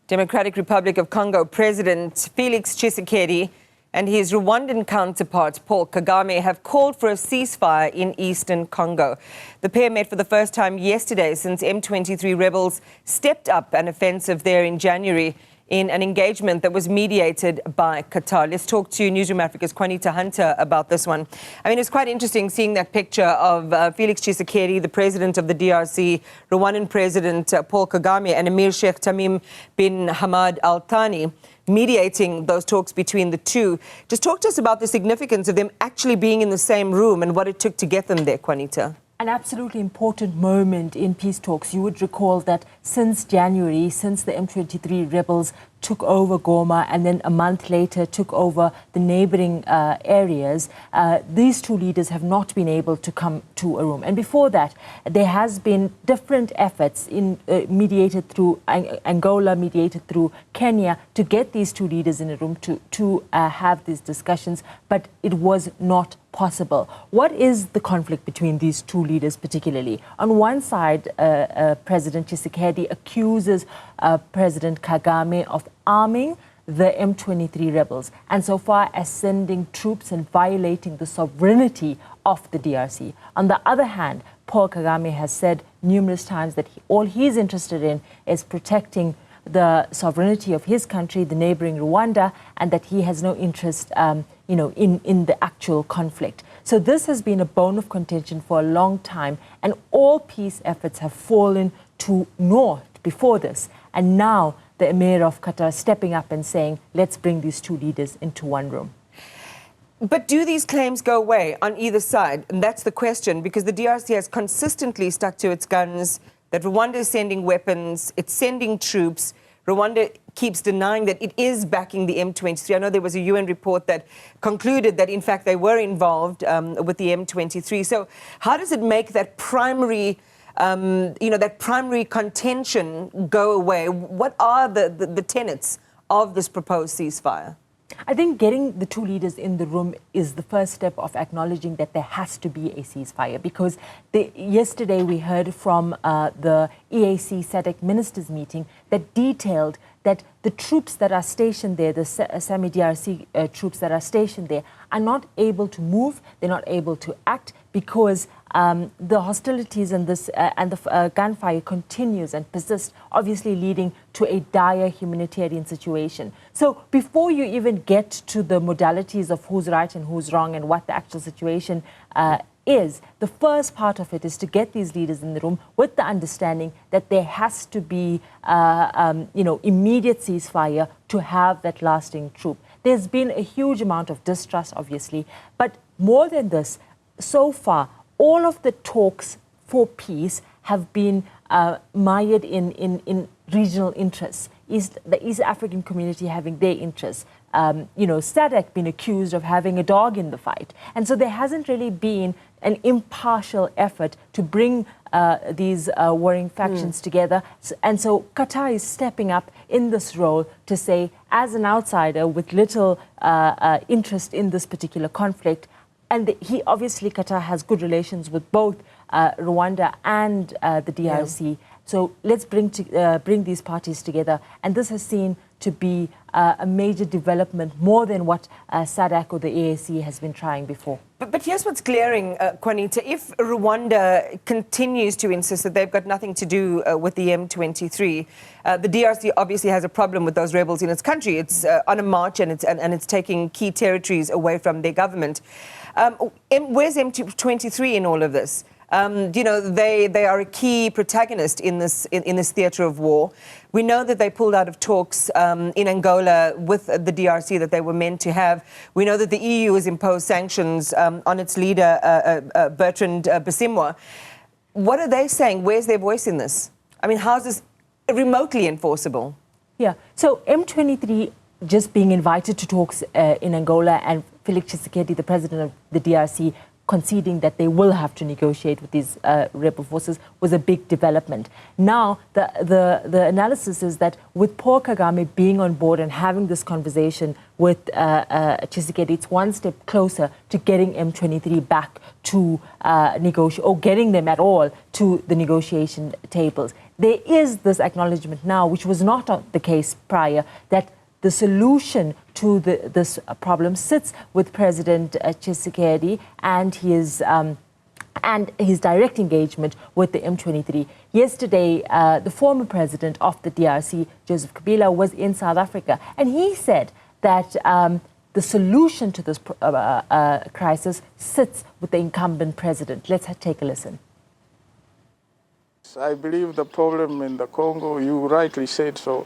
Democratic Republic of Congo President Felix Tshisekedi and his Rwandan counterpart Paul Kagame have called for a ceasefire in eastern Congo. The pair met for the first time yesterday since M23 rebels stepped up an offensive there in January in an engagement that was mediated by Qatar. Let's talk to Newzroom Afrika's Qaanitah about this one. I mean, it's quite interesting seeing that picture of Felix Tshisekedi, the president of the DRC, Rwandan President Paul Kagame and Emir Sheikh Tamim bin Hamad Al Thani mediating those talks between the two. Just talk to us about the significance of them actually being in the same room and what it took to get them there, Qaanitah. An absolutely important moment in peace talks. You would recall that since January, since the M23 rebels took over Goma and then a month later took over the neighboring areas, these two leaders have not been able to come to a room. And before that, there has been different efforts mediated through Angola, mediated through Kenya, to get these two leaders in a room to have these discussions, but it was not possible. What is the conflict between these two leaders particularly? On one side, President Tshisekedi accuses President Kagame of arming the M23 rebels and so far as sending troops and violating the sovereignty of the DRC. On the other hand, Paul Kagame has said numerous times that all he's interested in is protecting the sovereignty of his country, the neighboring Rwanda, and that he has no interest in the actual conflict. So this has been a bone of contention for a long time, and all peace efforts have fallen to naught before this. And now the Emir of Qatar stepping up and saying, let's bring these two leaders into one room. But do these claims go away on either side? And that's the question, because the DRC has consistently stuck to its guns that Rwanda is sending weapons, it's sending troops. Rwanda keeps denying that it is backing the M23. I know there was a UN report that concluded that, in fact, they were involved with the M23. So how does it make that primary, that primary contention go away? What are the tenets of this proposed ceasefire? I think getting the two leaders in the room is the first step of acknowledging that there has to be a ceasefire, because yesterday we heard from the EAC SADC ministers meeting that detailed that the troops that are stationed there, the semi-DRC troops that are stationed there, are not able to move, they're not able to act because the hostilities and the gunfire continues and persists, obviously leading to a dire humanitarian situation. So before you even get to the modalities of who's right and who's wrong and what the actual situation is, the first part of it is to get these leaders in the room with the understanding that there has to be, immediate ceasefire to have that lasting truce. There's been a huge amount of distrust, obviously, but more than this, so far, all of the talks for peace have been mired in regional interests. The East African community having their interests. SADC been accused of having a dog in the fight. And so there hasn't really been an impartial effort to bring these warring factions together. And so Qatar is stepping up in this role to say, as an outsider with little interest in this particular conflict, and Qatar has good relations with both Rwanda and the DRC. Yeah. So let's bring these parties together. And this has seen to be a major development, more than what SADC or the EAC has been trying before. But here's what's glaring, Qaanitah. If Rwanda continues to insist that they've got nothing to do with the M23, the DRC obviously has a problem with those rebels in its country. It's on a march and it's taking key territories away from their government. Where's M23 in all of this? They are a key protagonist in this theatre of war. We know that they pulled out of talks in Angola with the DRC that they were meant to have. We know that the EU has imposed sanctions on its leader, Bertrand Bisimwa. What are they saying? Where's their voice in this? I mean, how is this remotely enforceable? Yeah, so M23 just being invited to talks in Angola, and Felix Tshisekedi, the president of the DRC, conceding that they will have to negotiate with these rebel forces, was a big development. Now, the analysis is that with Paul Kagame being on board and having this conversation with Tshisekedi, it's one step closer to getting M23 back to negotiate, or getting them at all to the negotiation tables. there is this acknowledgement now, which was not the case prior, that the solution to this problem sits with President Tshisekedi and his direct engagement with the M23. Yesterday, the former president of the DRC, Joseph Kabila, was in South Africa, and he said that the solution to this crisis sits with the incumbent president. Let's take a listen. I believe the problem in the Congo, you rightly said so,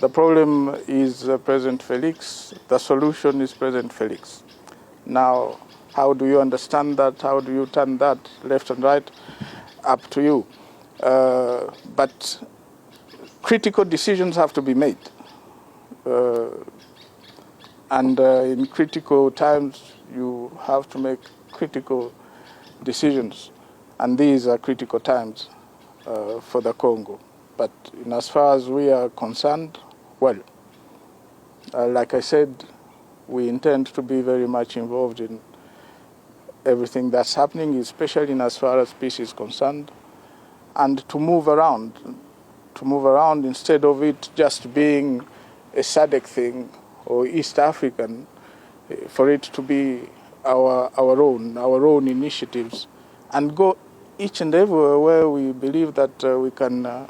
the problem is President Felix. The solution is President Felix. Now, how do you understand that? How do you turn that left and right? Up to you. But critical decisions have to be made. And in critical times, you have to make critical decisions. And these are critical times for the Congo. But in as far as we are concerned, well, like I said, we intend to be very much involved in everything that's happening, especially in as far as peace is concerned, and to move around instead of it just being a SADC thing or East African, for it to be our own initiatives, and go each and everywhere where we believe that we can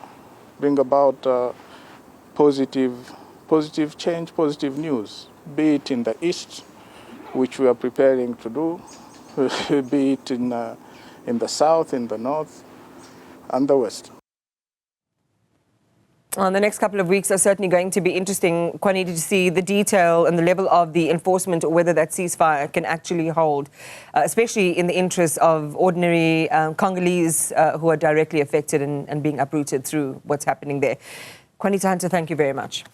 bring about positive change, positive news, be it in the East, which we are preparing to do, be it in the South, in the North, and the West. Well, the next couple of weeks are certainly going to be interesting, Qaanitah, to see the detail and the level of the enforcement, or whether that ceasefire can actually hold, especially in the interests of ordinary Congolese who are directly affected and being uprooted through what's happening there. Qaanitah, thank you very much.